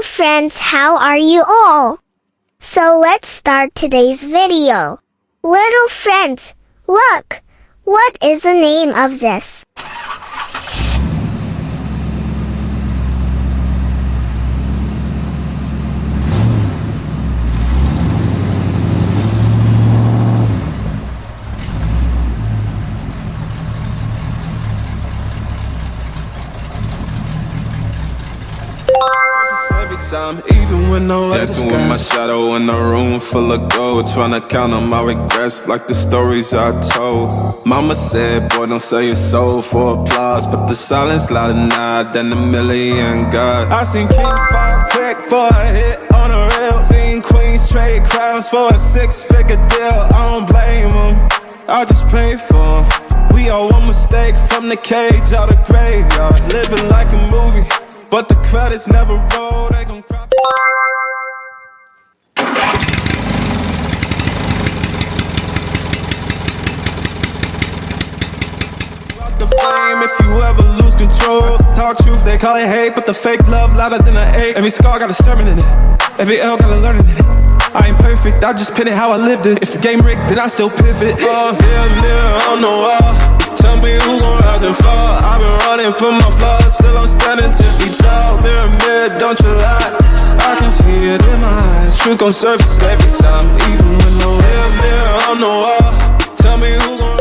friends, how are you all? So let's start today's video. Little friends, look! What is the name of this? Every time, even when no dancing with my shadow in a room full of gold, trying to count on my regrets like the stories I told. Mama said, boy, don't sell your soul for applause, but the silence louder now than a million God. I seen kings fall quick for a hit on a reel, seen queens trade crowns for a six-figure deal. I don't blame them, I just pray for them. We all one mistake from the cage out the graveyard, living like a movie. But the credits never roll, they gon' cry. Out the frame if you ever lose control. Talk truth, they call it hate, but the fake love louder than an ache. Every scar got a sermon in it, every L got a learning in it. I ain't perfect, I just pin it how I lived it. If the game rigged, then I still pivot. Mirror on the wall, tell me who gon' rise and fall. I've been running from my flaws, still I'm standing 10 feet tall. Mirror, mirror, don't you lie, I can see it in my eyes. Truth gon' surface every time, even when no mirror on the wall, tell me who gon'